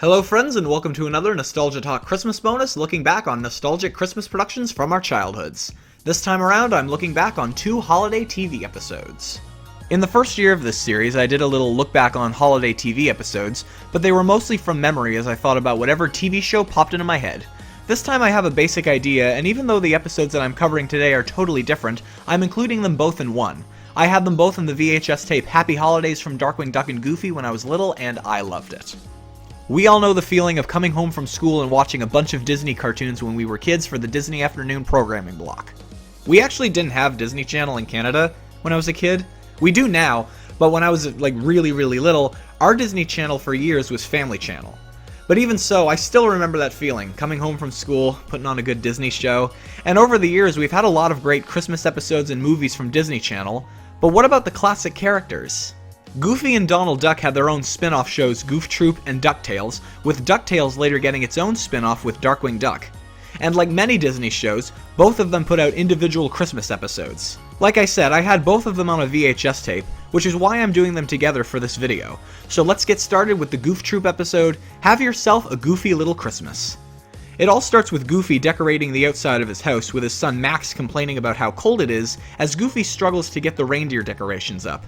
Hello friends, and welcome to another Nostalgia Talk Christmas bonus looking back on nostalgic Christmas productions from our childhoods. This time around, I'm looking back on 2 holiday TV episodes. In the first year of this series, I did a little look back on holiday TV episodes, but they were mostly from memory as I thought about whatever TV show popped into my head. This time I have a basic idea, and even though the episodes that I'm covering today are totally different, I'm including them both in one. I had them both in the VHS tape Happy Holidays from Darkwing Duck and Goofy when I was little, and I loved it. We all know the feeling of coming home from school and watching a bunch of Disney cartoons when we were kids for the Disney afternoon programming block. We actually didn't have Disney Channel in Canada when I was a kid. We do now, but when I was really little, our Disney Channel for years was Family Channel. But even so, I still remember that feeling, coming home from school, putting on a good Disney show, and over the years we've had a lot of great Christmas episodes and movies from Disney Channel, but what about the classic characters? Goofy and Donald Duck had their own spin-off shows Goof Troop and DuckTales, with DuckTales later getting its own spin-off with Darkwing Duck. And like many Disney shows, both of them put out individual Christmas episodes. Like I said, I had both of them on a VHS tape, which is why I'm doing them together for this video. So let's get started with the Goof Troop episode, Have Yourself a Goofy Little Christmas. It all starts with Goofy decorating the outside of his house, with his son Max complaining about how cold it is, as Goofy struggles to get the reindeer decorations up.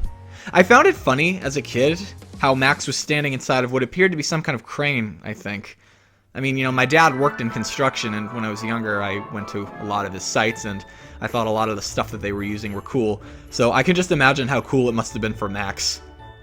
I found it funny, as a kid, how Max was standing inside of what appeared to be some kind of crane, I think. I mean, my dad worked in construction, and when I was younger, I went to a lot of his sites, and I thought a lot of the stuff that they were using were cool, so I can just imagine how cool it must have been for Max.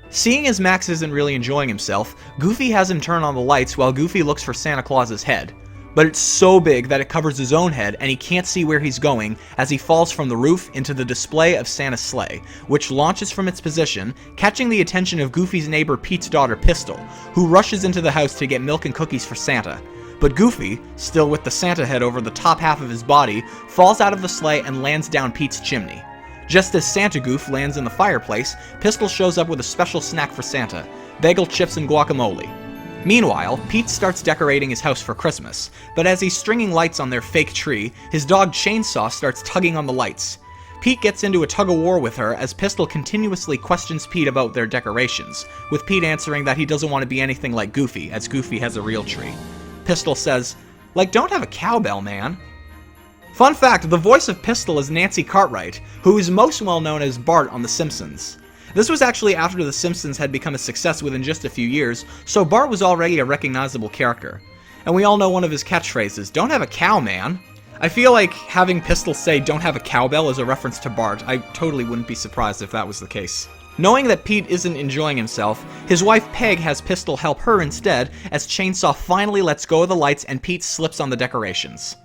Seeing as Max isn't really enjoying himself, Goofy has him turn on the lights while Goofy looks for Santa Claus's head. But it's so big that it covers his own head and he can't see where he's going as he falls from the roof into the display of Santa's sleigh, which launches from its position, catching the attention of Goofy's neighbor Pete's daughter Pistol, who rushes into the house to get milk and cookies for Santa. But Goofy, still with the Santa head over the top half of his body, falls out of the sleigh and lands down Pete's chimney. Just as Santa Goof lands in the fireplace, Pistol shows up with a special snack for Santa, bagel chips and guacamole. Meanwhile, Pete starts decorating his house for Christmas, but as he's stringing lights on their fake tree, his dog Chainsaw starts tugging on the lights. Pete gets into a tug-of-war with her as Pistol continuously questions Pete about their decorations, with Pete answering that he doesn't want to be anything like Goofy, as Goofy has a real tree. Pistol says, don't have a cowbell, man. Fun fact, the voice of Pistol is Nancy Cartwright, who is most well known as Bart on The Simpsons. This was actually after The Simpsons had become a success within just a few years, so Bart was already a recognizable character. And we all know one of his catchphrases, "Don't have a cow, man." I feel like having Pistol say "don't have a cowbell" is a reference to Bart. I totally wouldn't be surprised if that was the case. Knowing that Pete isn't enjoying himself, his wife Peg has Pistol help her instead, as Chainsaw finally lets go of the lights and Pete slips on the decorations.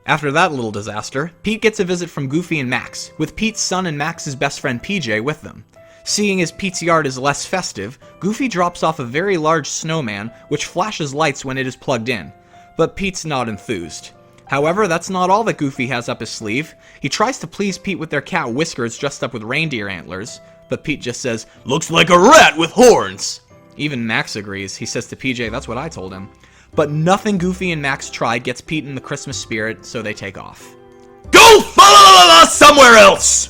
After that little disaster, Pete gets a visit from Goofy and Max, with Pete's son and Max's best friend PJ with them. Seeing as Pete's yard is less festive, Goofy drops off a very large snowman, which flashes lights when it is plugged in. But Pete's not enthused. However, that's not all that Goofy has up his sleeve. He tries to please Pete with their cat Whiskers dressed up with reindeer antlers, but Pete just says, "Looks like a rat with horns!" Even Max agrees. He says to PJ, "That's what I told him." But nothing Goofy and Max try gets Pete in the Christmas spirit, so they take off. Go somewhere else!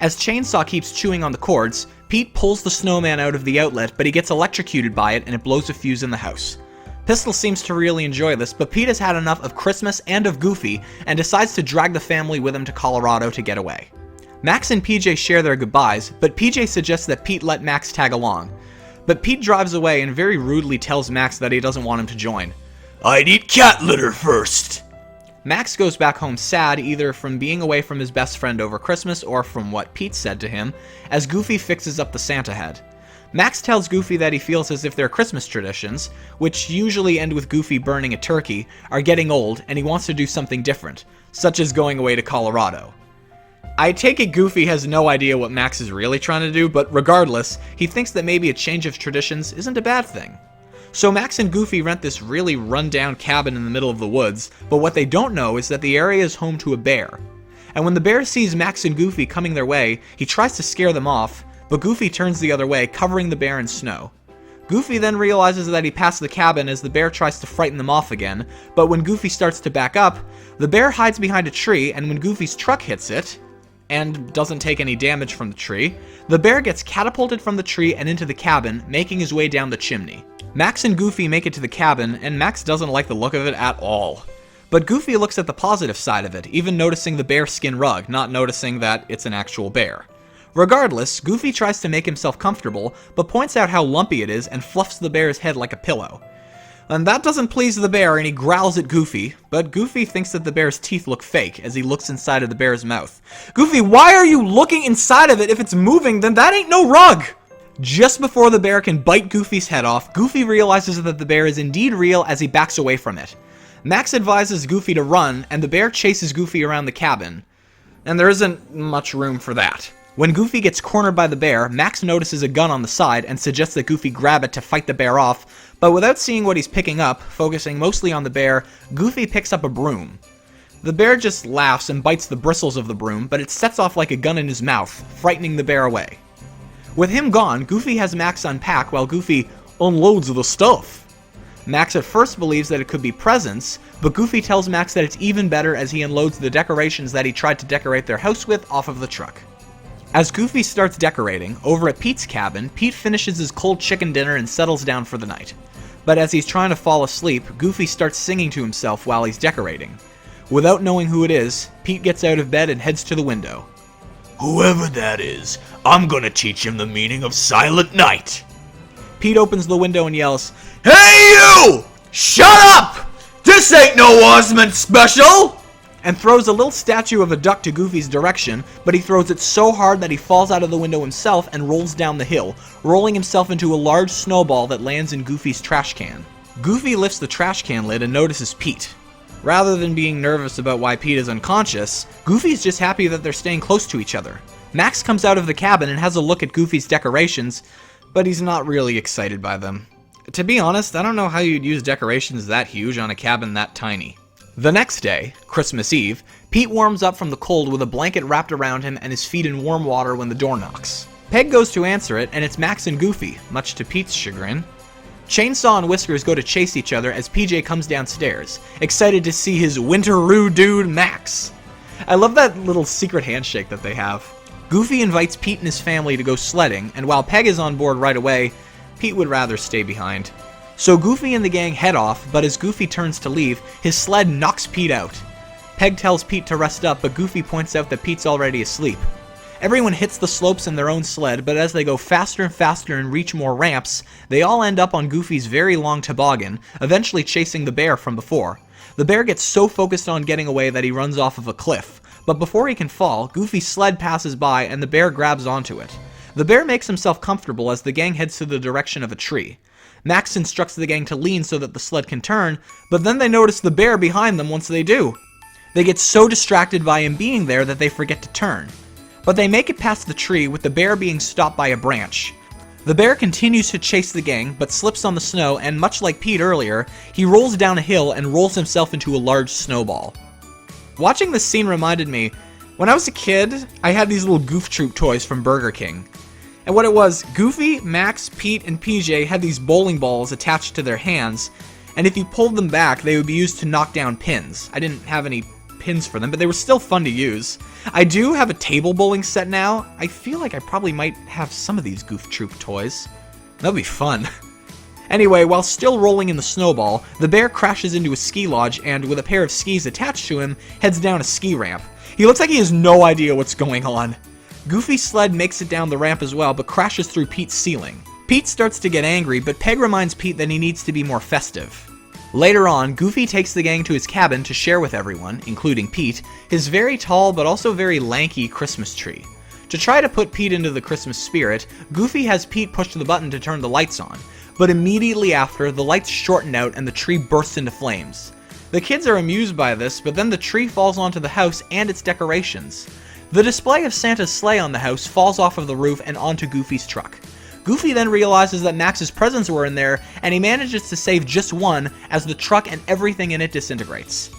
As Chainsaw keeps chewing on the cords, Pete pulls the snowman out of the outlet, but he gets electrocuted by it and it blows a fuse in the house. Pistol seems to really enjoy this, but Pete has had enough of Christmas and of Goofy and decides to drag the family with him to Colorado to get away. Max and PJ share their goodbyes, but PJ suggests that Pete let Max tag along. But Pete drives away and very rudely tells Max that he doesn't want him to join. "I'd eat cat litter first." Max goes back home sad, either from being away from his best friend over Christmas or from what Pete said to him, as Goofy fixes up the Santa head. Max tells Goofy that he feels as if their Christmas traditions, which usually end with Goofy burning a turkey, are getting old and he wants to do something different, such as going away to Colorado. I take it Goofy has no idea what Max is really trying to do, but regardless, he thinks that maybe a change of traditions isn't a bad thing. So Max and Goofy rent this really run-down cabin in the middle of the woods, but what they don't know is that the area is home to a bear. And when the bear sees Max and Goofy coming their way, he tries to scare them off, but Goofy turns the other way, covering the bear in snow. Goofy then realizes that he passed the cabin as the bear tries to frighten them off again, but when Goofy starts to back up, the bear hides behind a tree, and when Goofy's truck hits it, and doesn't take any damage from the tree, the bear gets catapulted from the tree and into the cabin, making his way down the chimney. Max and Goofy make it to the cabin, and Max doesn't like the look of it at all. But Goofy looks at the positive side of it, even noticing the bear skin rug, not noticing that it's an actual bear. Regardless, Goofy tries to make himself comfortable, but points out how lumpy it is and fluffs the bear's head like a pillow. And that doesn't please the bear, and he growls at Goofy, but Goofy thinks that the bear's teeth look fake as he looks inside of the bear's mouth. Goofy, why are you looking inside of it? If it's moving, then that ain't no rug! Just before the bear can bite Goofy's head off, Goofy realizes that the bear is indeed real as he backs away from it. Max advises Goofy to run, and the bear chases Goofy around the cabin. And there isn't much room for that. When Goofy gets cornered by the bear, Max notices a gun on the side and suggests that Goofy grab it to fight the bear off, but without seeing what he's picking up, focusing mostly on the bear, Goofy picks up a broom. The bear just laughs and bites the bristles of the broom, but it sets off like a gun in his mouth, frightening the bear away. With him gone, Goofy has Max unpack while Goofy unloads the stuff. Max at first believes that it could be presents, but Goofy tells Max that it's even better as he unloads the decorations that he tried to decorate their house with off of the truck. As Goofy starts decorating, over at Pete's cabin, Pete finishes his cold chicken dinner and settles down for the night. But as he's trying to fall asleep, Goofy starts singing to himself while he's decorating. Without knowing who it is, Pete gets out of bed and heads to the window. Whoever that is, I'm gonna teach him the meaning of Silent Night. Pete opens the window and yells, Hey you! Shut up! This ain't no Osmond special! And throws a little statue of a duck to Goofy's direction, but he throws it so hard that he falls out of the window himself and rolls down the hill, rolling himself into a large snowball that lands in Goofy's trash can. Goofy lifts the trash can lid and notices Pete. Rather than being nervous about why Pete is unconscious, Goofy's just happy that they're staying close to each other. Max comes out of the cabin and has a look at Goofy's decorations, but he's not really excited by them. To be honest, I don't know how you'd use decorations that huge on a cabin that tiny. The next day, Christmas Eve, Pete warms up from the cold with a blanket wrapped around him and his feet in warm water when the door knocks. Peg goes to answer it, and it's Max and Goofy, much to Pete's chagrin. Chainsaw and Whiskers go to chase each other as PJ comes downstairs, excited to see his Winteroo dude, Max. I love that little secret handshake that they have. Goofy invites Pete and his family to go sledding, and while Peg is on board right away, Pete would rather stay behind. So Goofy and the gang head off, but as Goofy turns to leave, his sled knocks Pete out. Peg tells Pete to rest up, but Goofy points out that Pete's already asleep. Everyone hits the slopes in their own sled, but as they go faster and faster and reach more ramps, they all end up on Goofy's very long toboggan, eventually chasing the bear from before. The bear gets so focused on getting away that he runs off of a cliff, but before he can fall, Goofy's sled passes by and the bear grabs onto it. The bear makes himself comfortable as the gang heads to the direction of a tree. Max instructs the gang to lean so that the sled can turn, but then they notice the bear behind them once they do. They get so distracted by him being there that they forget to turn. But they make it past the tree with the bear being stopped by a branch. The bear continues to chase the gang, but slips on the snow, and much like Pete earlier, he rolls down a hill and rolls himself into a large snowball. Watching this scene reminded me, when I was a kid, I had these little Goof Troop toys from Burger King. And what it was, Goofy, Max, Pete, and PJ had these bowling balls attached to their hands, and if you pulled them back, they would be used to knock down pins. I didn't have any pins for them, but they were still fun to use. I do have a table bowling set now. I feel like I probably might have some of these Goof Troop toys. That'd be fun. Anyway, while still rolling in the snowball, the bear crashes into a ski lodge and, with a pair of skis attached to him, heads down a ski ramp. He looks like he has no idea what's going on. Goofy's sled makes it down the ramp as well, but crashes through Pete's ceiling. Pete starts to get angry, but Peg reminds Pete that he needs to be more festive. Later on, Goofy takes the gang to his cabin to share with everyone, including Pete, his very tall but also very lanky Christmas tree. To try to put Pete into the Christmas spirit, Goofy has Pete push the button to turn the lights on, but immediately after, the lights shorten out and the tree bursts into flames. The kids are amused by this, but then the tree falls onto the house and its decorations. The display of Santa's sleigh on the house falls off of the roof and onto Goofy's truck. Goofy then realizes that Max's presents were in there, and he manages to save just one as the truck and everything in it disintegrates.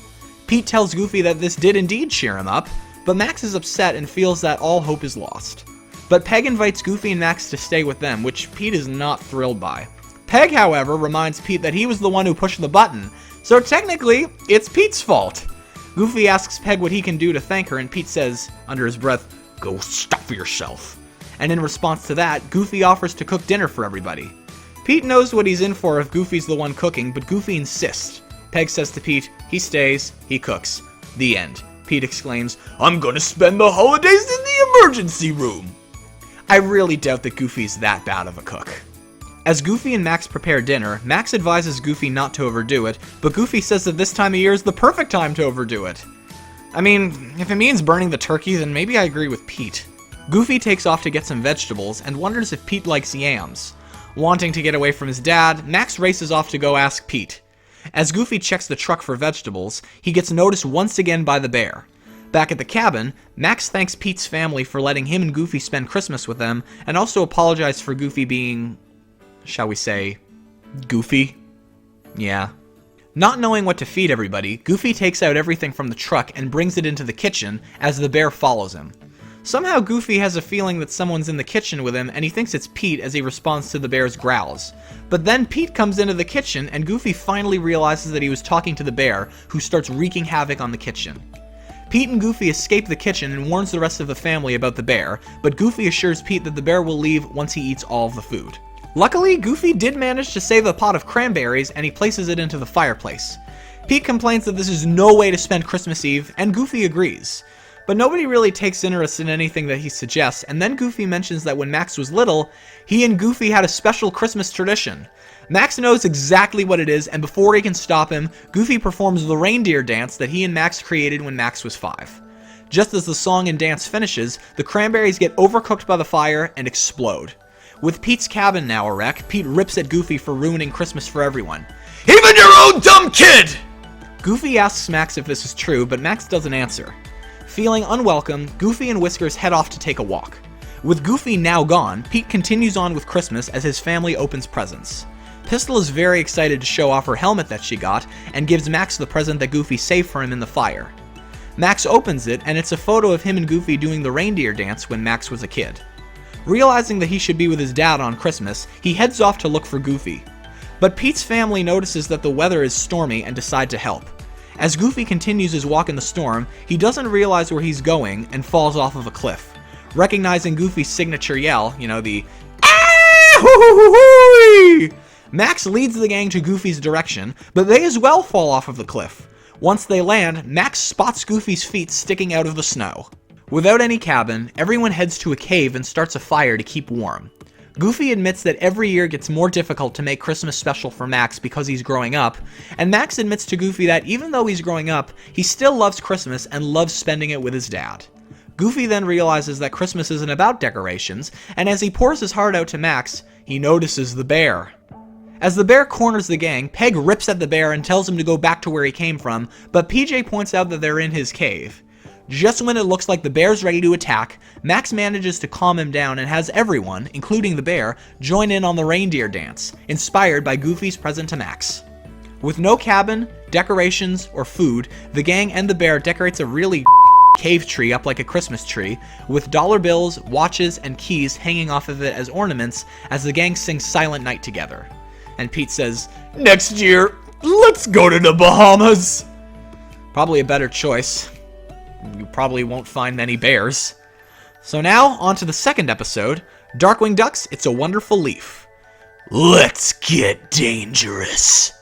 Pete tells Goofy that this did indeed cheer him up, but Max is upset and feels that all hope is lost. But Peg invites Goofy and Max to stay with them, which Pete is not thrilled by. Peg, however, reminds Pete that he was the one who pushed the button, so technically, it's Pete's fault. Goofy asks Peg what he can do to thank her, and Pete says, under his breath, "Go stuff yourself." And in response to that, Goofy offers to cook dinner for everybody. Pete knows what he's in for if Goofy's the one cooking, but Goofy insists. Peg says to Pete, he stays, he cooks. The end. Pete exclaims, "I'm gonna spend the holidays in the emergency room." I really doubt that Goofy's that bad of a cook. As Goofy and Max prepare dinner, Max advises Goofy not to overdo it, but Goofy says that this time of year is the perfect time to overdo it. I mean, if it means burning the turkey, then maybe I agree with Pete. Goofy takes off to get some vegetables and wonders if Pete likes yams. Wanting to get away from his dad, Max races off to go ask Pete. As Goofy checks the truck for vegetables, he gets noticed once again by the bear. Back at the cabin, Max thanks Pete's family for letting him and Goofy spend Christmas with them, and also apologizes for Goofy being, shall we say, goofy? Yeah. Not knowing what to feed everybody, Goofy takes out everything from the truck and brings it into the kitchen as the bear follows him. Somehow Goofy has a feeling that someone's in the kitchen with him, and he thinks it's Pete as he responds to the bear's growls. But then Pete comes into the kitchen, and Goofy finally realizes that he was talking to the bear, who starts wreaking havoc on the kitchen. Pete and Goofy escape the kitchen and warns the rest of the family about the bear, but Goofy assures Pete that the bear will leave once he eats all of the food. Luckily, Goofy did manage to save a pot of cranberries, and he places it into the fireplace. Pete complains that this is no way to spend Christmas Eve, and Goofy agrees. But nobody really takes interest in anything that he suggests, and then Goofy mentions that when Max was little, he and Goofy had a special Christmas tradition. Max knows exactly what it is, and before he can stop him, Goofy performs the reindeer dance that he and Max created when Max was 5. Just as the song and dance finishes, the cranberries get overcooked by the fire and explode. With Pete's cabin now a wreck, Pete rips at Goofy for ruining Christmas for everyone. Even your own dumb kid! Goofy asks Max if this is true, but Max doesn't answer. Feeling unwelcome, Goofy and Whiskers head off to take a walk. With Goofy now gone, Pete continues on with Christmas as his family opens presents. Pistol is very excited to show off her helmet that she got, and gives Max the present that Goofy saved for him in the fire. Max opens it, and it's a photo of him and Goofy doing the reindeer dance when Max was a kid. Realizing that he should be with his dad on Christmas, he heads off to look for Goofy. But Pete's family notices that the weather is stormy and decide to help. As Goofy continues his walk in the storm, he doesn't realize where he's going and falls off of a cliff. Recognizing Goofy's signature yell, the ah-hoo-hoo-hoo-hoo-hoo! Max leads the gang to Goofy's direction, but they as well fall off of the cliff. Once they land, Max spots Goofy's feet sticking out of the snow. Without any cabin, everyone heads to a cave and starts a fire to keep warm. Goofy admits that every year gets more difficult to make Christmas special for Max because he's growing up, and Max admits to Goofy that even though he's growing up, he still loves Christmas and loves spending it with his dad. Goofy then realizes that Christmas isn't about decorations, and as he pours his heart out to Max, he notices the bear. As the bear corners the gang, Peg rips at the bear and tells him to go back to where he came from, but PJ points out that they're in his cave. Just when it looks like the bear's ready to attack, Max manages to calm him down and has everyone, including the bear, join in on the reindeer dance, inspired by Goofy's present to Max. With no cabin, decorations, or food, the gang and the bear decorates a really cave tree up like a Christmas tree, with dollar bills, watches, and keys hanging off of it as ornaments as the gang sings Silent Night together. And Pete says, "Next year, let's go to the Bahamas." Probably a better choice. You probably won't find many bears. So now, on to the second episode, Darkwing Duck's It's a Wonderful Leaf. Let's get dangerous.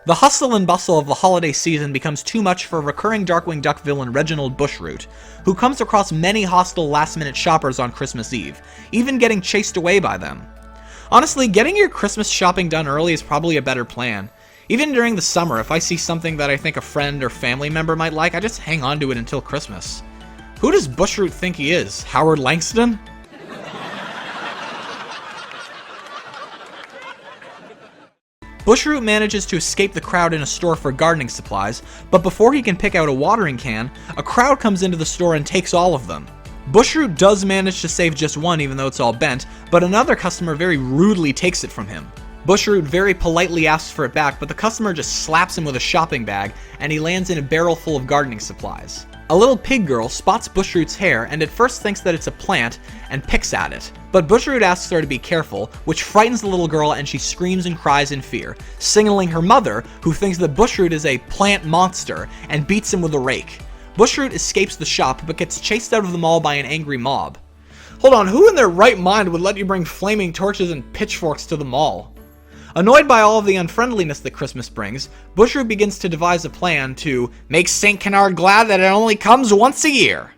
The hustle and bustle of the holiday season becomes too much for recurring Darkwing Duck villain Reginald Bushroot, who comes across many hostile last-minute shoppers on Christmas Eve, even getting chased away by them. Honestly, getting your Christmas shopping done early is probably a better plan. Even during the summer, if I see something that I think a friend or family member might like, I just hang on to it until Christmas. Who does Bushroot think he is? Howard Langston? Bushroot manages to escape the crowd in a store for gardening supplies, but before he can pick out a watering can, a crowd comes into the store and takes all of them. Bushroot does manage to save just one even though it's all bent, but another customer very rudely takes it from him. Bushroot very politely asks for it back, but the customer just slaps him with a shopping bag, and he lands in a barrel full of gardening supplies. A little pig girl spots Bushroot's hair and at first thinks that it's a plant and picks at it. But Bushroot asks her to be careful, which frightens the little girl and she screams and cries in fear, signaling her mother, who thinks that Bushroot is a plant monster, and beats him with a rake. Bushroot escapes the shop but gets chased out of the mall by an angry mob. Hold on, who in their right mind would let you bring flaming torches and pitchforks to the mall? Annoyed by all of the unfriendliness that Christmas brings, Bushroot begins to devise a plan to make St. Canard glad that it only comes once a year.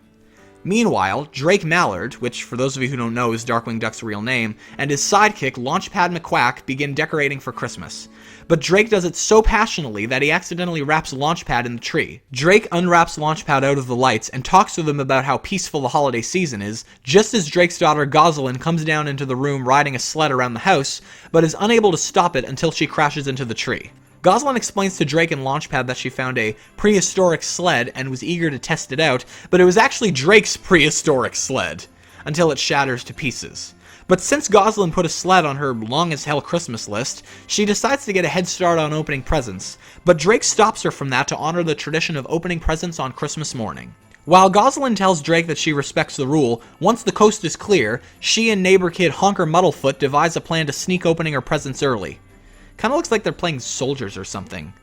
Meanwhile, Drake Mallard, which for those of you who don't know is Darkwing Duck's real name, and his sidekick Launchpad McQuack begin decorating for Christmas. But Drake does it so passionately that he accidentally wraps Launchpad in the tree. Drake unwraps Launchpad out of the lights and talks to them about how peaceful the holiday season is, just as Drake's daughter Gosalyn comes down into the room riding a sled around the house, but is unable to stop it until she crashes into the tree. Gosalyn explains to Drake and Launchpad that she found a prehistoric sled and was eager to test it out, but it was actually Drake's prehistoric sled, until it shatters to pieces. But since Gosalyn put a sled on her long-as-hell Christmas list, she decides to get a head start on opening presents, but Drake stops her from that to honor the tradition of opening presents on Christmas morning. While Gosalyn tells Drake that she respects the rule, once the coast is clear, she and neighbor kid Honker Muddlefoot devise a plan to sneak opening her presents early. Kinda looks like they're playing soldiers or something.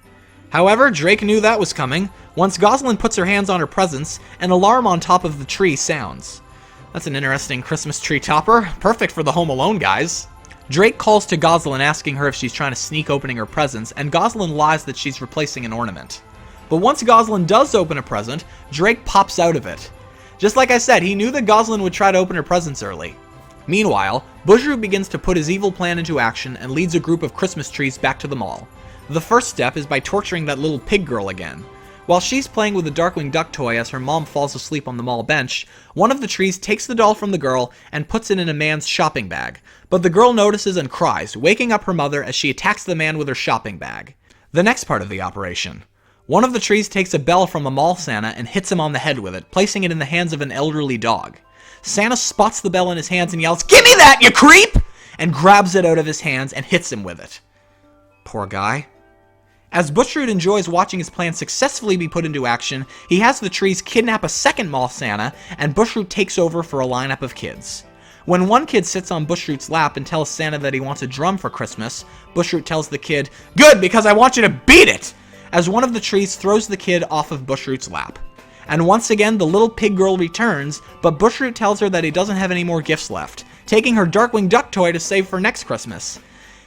However, Drake knew that was coming. Once Gosalyn puts her hands on her presents, an alarm on top of the tree sounds. That's an interesting Christmas tree topper. Perfect for the Home Alone guys. Drake calls to Gosalyn asking her if she's trying to sneak opening her presents, and Gosalyn lies that she's replacing an ornament. But once Gosalyn does open a present, Drake pops out of it. Just like I said, he knew that Gosalyn would try to open her presents early. Meanwhile, Bushroot begins to put his evil plan into action and leads a group of Christmas trees back to the mall. The first step is by torturing that little pig girl again. While she's playing with a Darkwing Duck toy as her mom falls asleep on the mall bench, one of the trees takes the doll from the girl and puts it in a man's shopping bag. But the girl notices and cries, waking up her mother as she attacks the man with her shopping bag. The next part of the operation. One of the trees takes a bell from a mall Santa and hits him on the head with it, placing it in the hands of an elderly dog. Santa spots the bell in his hands and yells, "Give me that, you creep!" and grabs it out of his hands and hits him with it. Poor guy. As Bushroot enjoys watching his plan successfully be put into action, he has the trees kidnap a second mall Santa, and Bushroot takes over for a lineup of kids. When one kid sits on Bushroot's lap and tells Santa that he wants a drum for Christmas, Bushroot tells the kid, "Good, because I want you to beat it!" as one of the trees throws the kid off of Bushroot's lap. And once again, the little pig girl returns, but Bushroot tells her that he doesn't have any more gifts left, taking her Darkwing Duck toy to save for next Christmas.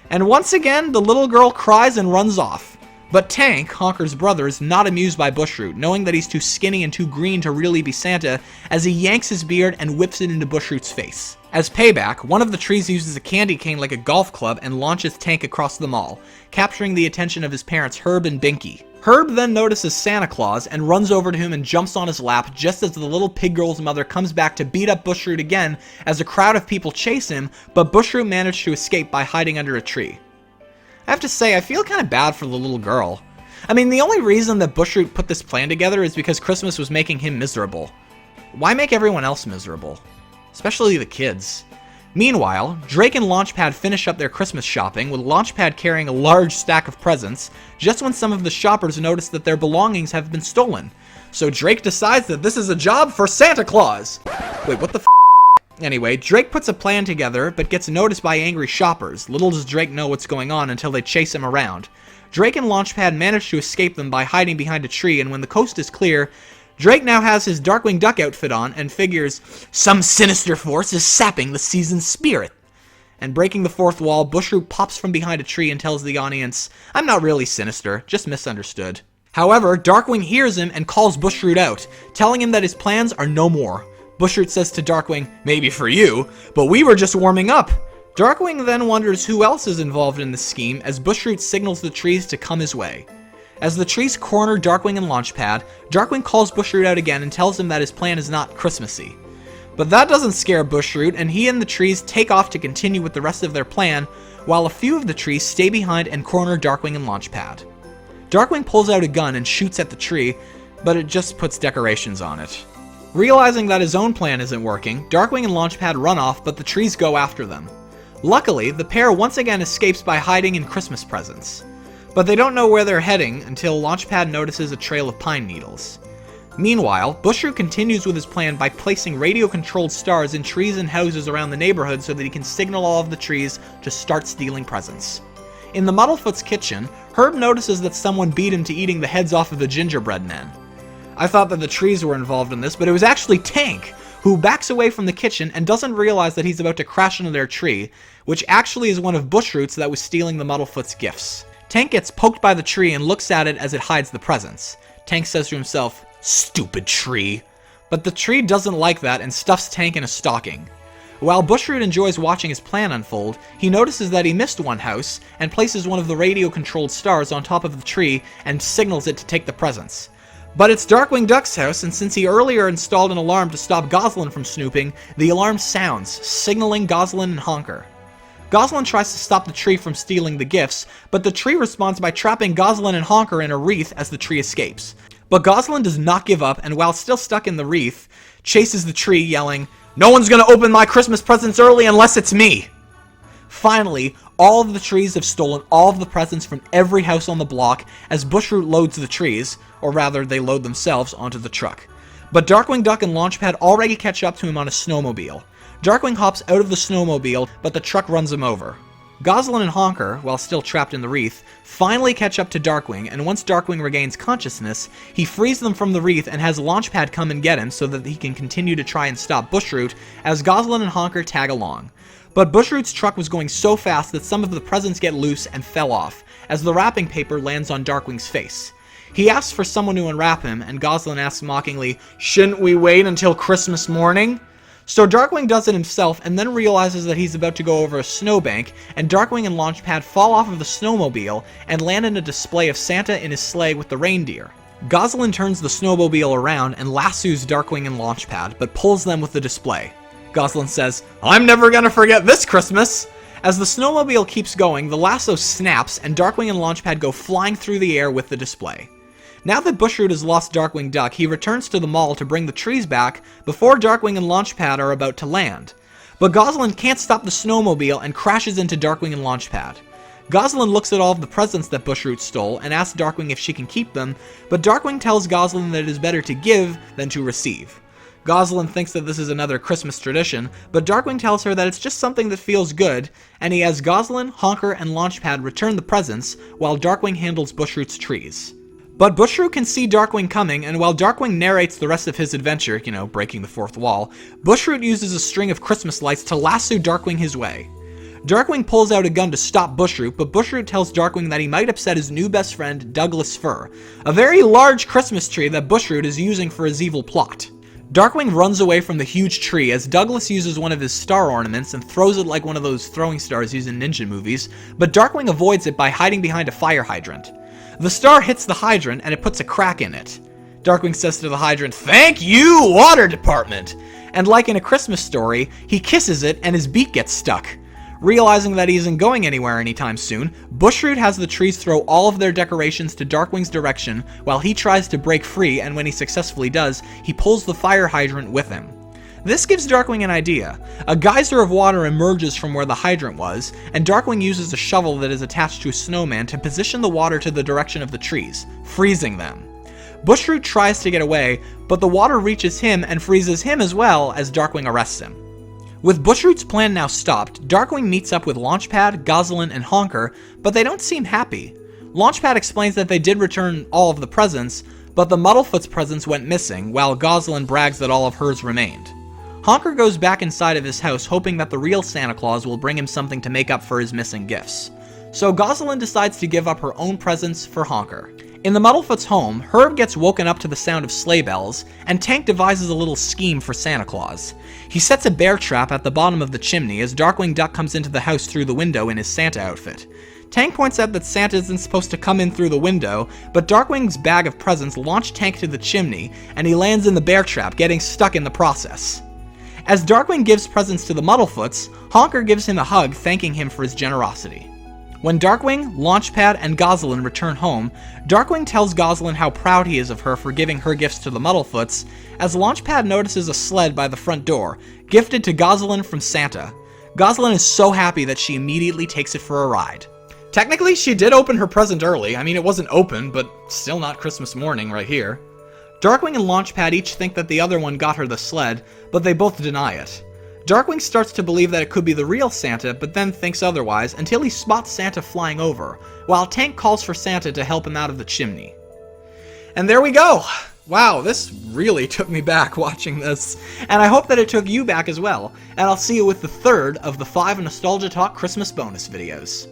And once again, the little girl cries and runs off. But Tank, Honker's brother, is not amused by Bushroot, knowing that he's too skinny and too green to really be Santa, as he yanks his beard and whips it into Bushroot's face. As payback, one of the trees uses a candy cane like a golf club and launches Tank across the mall, capturing the attention of his parents Herb and Binky. Herb then notices Santa Claus and runs over to him and jumps on his lap just as the little pig girl's mother comes back to beat up Bushroot again as a crowd of people chase him, but Bushroot managed to escape by hiding under a tree. I have to say, I feel kind of bad for the little girl. I mean, the only reason that Bushroot put this plan together is because Christmas was making him miserable. Why make everyone else miserable? Especially the kids. Meanwhile, Drake and Launchpad finish up their Christmas shopping, with Launchpad carrying a large stack of presents, just when some of the shoppers notice that their belongings have been stolen. So Drake decides that this is a job for Santa Claus! Wait, what the f***? Anyway, Drake puts a plan together, but gets noticed by angry shoppers. Little does Drake know what's going on until they chase him around. Drake and Launchpad manage to escape them by hiding behind a tree, and when the coast is clear, Drake now has his Darkwing Duck outfit on and figures, some sinister force is sapping the season's spirit. And breaking the fourth wall, Bushroot pops from behind a tree and tells the audience, "I'm not really sinister, just misunderstood." However, Darkwing hears him and calls Bushroot out, telling him that his plans are no more. Bushroot says to Darkwing, "Maybe for you, but we were just warming up." Darkwing then wonders who else is involved in this scheme as Bushroot signals the trees to come his way. As the trees corner Darkwing and Launchpad, Darkwing calls Bushroot out again and tells him that his plan is not Christmassy. But that doesn't scare Bushroot, and he and the trees take off to continue with the rest of their plan, while a few of the trees stay behind and corner Darkwing and Launchpad. Darkwing pulls out a gun and shoots at the tree, but it just puts decorations on it. Realizing that his own plan isn't working, Darkwing and Launchpad run off, but the trees go after them. Luckily, the pair once again escapes by hiding in Christmas presents. But they don't know where they're heading until Launchpad notices a trail of pine needles. Meanwhile, Bushroot continues with his plan by placing radio-controlled stars in trees and houses around the neighborhood so that he can signal all of the trees to start stealing presents. In the Muddlefoot's kitchen, Herb notices that someone beat him to eating the heads off of the gingerbread men. I thought that the trees were involved in this, but it was actually Tank. who backs away from the kitchen and doesn't realize that he's about to crash into their tree, which actually is one of Bushroot's that was stealing the Muddlefoot's gifts. Tank gets poked by the tree and looks at it as it hides the presents. Tank says to himself, "Stupid tree." But the tree doesn't like that and stuffs Tank in a stocking. While Bushroot enjoys watching his plan unfold, he notices that he missed one house and places one of the radio-controlled stars on top of the tree and signals it to take the presents. But it's Darkwing Duck's house, and since he earlier installed an alarm to stop Gosalyn from snooping, the alarm sounds, signaling Gosalyn and Honker. Gosalyn tries to stop the tree from stealing the gifts, but the tree responds by trapping Gosalyn and Honker in a wreath as the tree escapes. But Gosalyn does not give up, and while still stuck in the wreath, chases the tree, yelling, "No one's gonna open my Christmas presents early unless it's me!" Finally, all of the trees have stolen all of the presents from every house on the block as Bushroot loads the trees, or rather, they load themselves onto the truck. But Darkwing Duck and Launchpad already catch up to him on a snowmobile. Darkwing hops out of the snowmobile, but the truck runs him over. Gosalyn and Honker, while still trapped in the wreath, finally catch up to Darkwing, and once Darkwing regains consciousness, he frees them from the wreath and has Launchpad come and get him so that he can continue to try and stop Bushroot as Gosalyn and Honker tag along. But Bushroot's truck was going so fast that some of the presents get loose and fell off, as the wrapping paper lands on Darkwing's face. He asks for someone to unwrap him, and Gosalyn asks mockingly, "Shouldn't we wait until Christmas morning?" So Darkwing does it himself and then realizes that he's about to go over a snowbank, and Darkwing and Launchpad fall off of the snowmobile and land in a display of Santa in his sleigh with the reindeer. Gosalyn turns the snowmobile around and lassos Darkwing and Launchpad, but pulls them with the display. Gosalyn says, "I'm never gonna forget this Christmas!" As the snowmobile keeps going, the lasso snaps and Darkwing and Launchpad go flying through the air with the display. Now that Bushroot has lost Darkwing Duck, he returns to the mall to bring the trees back before Darkwing and Launchpad are about to land. But Gosalyn can't stop the snowmobile and crashes into Darkwing and Launchpad. Gosalyn looks at all of the presents that Bushroot stole and asks Darkwing if she can keep them, but Darkwing tells Gosalyn that it is better to give than to receive. Gosalyn thinks that this is another Christmas tradition, but Darkwing tells her that it's just something that feels good, and he has Gosalyn, Honker, and Launchpad return the presents while Darkwing handles Bushroot's trees. But Bushroot can see Darkwing coming, and while Darkwing narrates the rest of his adventure, breaking the fourth wall, Bushroot uses a string of Christmas lights to lasso Darkwing his way. Darkwing pulls out a gun to stop Bushroot, but Bushroot tells Darkwing that he might upset his new best friend, Douglas Fir, a very large Christmas tree that Bushroot is using for his evil plot. Darkwing runs away from the huge tree as Douglas uses one of his star ornaments and throws it like one of those throwing stars used in ninja movies, but Darkwing avoids it by hiding behind a fire hydrant. The star hits the hydrant and it puts a crack in it. Darkwing says to the hydrant, "Thank you, water department!" And like in A Christmas Story, he kisses it and his beak gets stuck. Realizing that he isn't going anywhere anytime soon, Bushroot has the trees throw all of their decorations to Darkwing's direction while he tries to break free, and when he successfully does, he pulls the fire hydrant with him. This gives Darkwing an idea. A geyser of water emerges from where the hydrant was, and Darkwing uses a shovel that is attached to a snowman to position the water to the direction of the trees, freezing them. Bushroot tries to get away, but the water reaches him and freezes him as well as Darkwing arrests him. With Bushroot's plan now stopped, Darkwing meets up with Launchpad, Gosalyn, and Honker, but they don't seem happy. Launchpad explains that they did return all of the presents, but the Muddlefoot's presents went missing, while Gosalyn brags that all of hers remained. Honker goes back inside of his house hoping that the real Santa Claus will bring him something to make up for his missing gifts. So Gosalyn decides to give up her own presents for Honker. In the Muddlefoot's home, Herb gets woken up to the sound of sleigh bells, and Tank devises a little scheme for Santa Claus. He sets a bear trap at the bottom of the chimney as Darkwing Duck comes into the house through the window in his Santa outfit. Tank points out that Santa isn't supposed to come in through the window, but Darkwing's bag of presents launch Tank to the chimney, and he lands in the bear trap, getting stuck in the process. As Darkwing gives presents to the Muddlefoots, Honker gives him a hug, thanking him for his generosity. When Darkwing, Launchpad, and Gosalyn return home, Darkwing tells Gosalyn how proud he is of her for giving her gifts to the Muddlefoots, as Launchpad notices a sled by the front door, gifted to Gosalyn from Santa. Gosalyn is so happy that she immediately takes it for a ride. Technically, she did open her present early. I mean, it wasn't open, but still not Christmas morning right here. Darkwing and Launchpad each think that the other one got her the sled, but they both deny it. Darkwing starts to believe that it could be the real Santa, but then thinks otherwise until he spots Santa flying over, while Tank calls for Santa to help him out of the chimney. And there we go! Wow, this really took me back watching this, and I hope that it took you back as well, and I'll see you with the third of the 5 Nostalgia Talk Christmas bonus videos.